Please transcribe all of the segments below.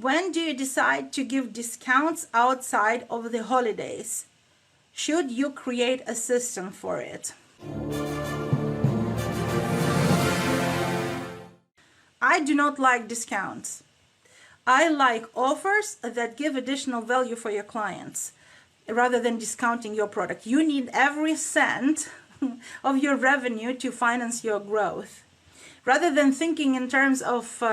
When do you decide to give discounts outside of the holidays? Should you create a system for it? I do not like discounts. I like offers that give additional value for your clients rather than discounting your product. You need every cent of your revenue to finance your growth. Rather than thinking in terms of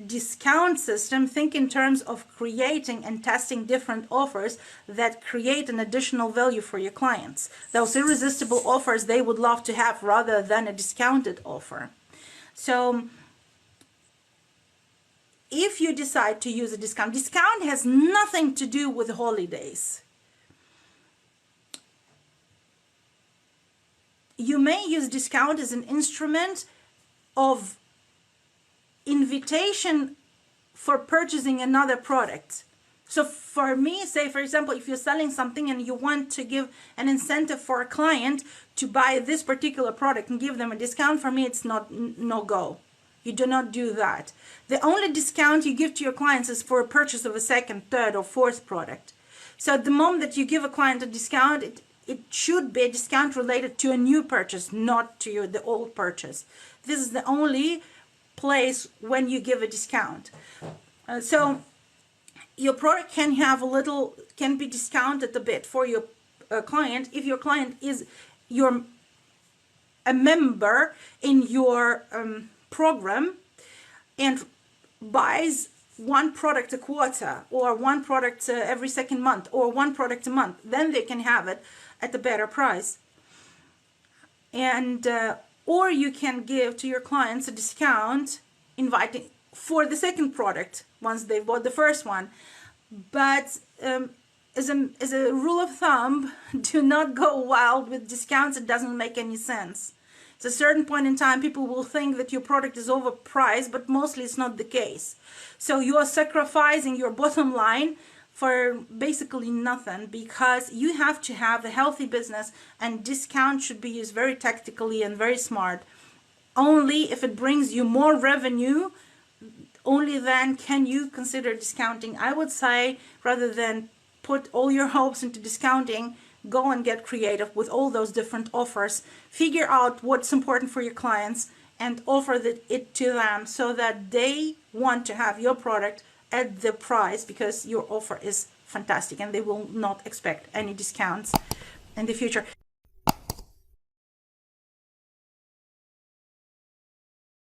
discount system, think in terms of creating and testing different offers that create an additional value for your clients. Those irresistible offers they would love to have rather than a discounted offer. So if you decide to use a discount has nothing to do with holidays. You may use discount as an instrument of invitation for purchasing another product. So for me, say for example, if you're selling something and you want to give an incentive for a client to buy this particular product and give them a discount, for me it's no go. You do not do that. The only discount you give to your clients is for a purchase of a second, third, or fourth product. So at the moment that you give a client a discount, it should be a discount related to a new purchase, not to the old purchase. This is the only place when you give a discount. So your product can be discounted a bit for your client if your client is a member in your program and buys one product a quarter or one product every second month or one product a month. Then they can have it at a better price. And or you can give to your clients a discount inviting for the second product once they've bought the first one. But as a rule of thumb, do not go wild with discounts. It doesn't make any sense. At a certain point in time, people will think that your product is overpriced, but mostly it's not the case. So you are sacrificing your bottom line for basically nothing, because you have to have a healthy business, and discount should be used very tactically and very smart. Only if it brings you more revenue, only then can you consider discounting. I would say, rather than put all your hopes into discounting, go and get creative with all those different offers. Figure out what's important for your clients and offer it to them so that they want to have your product at the price, because your offer is fantastic and they will not expect any discounts in the future.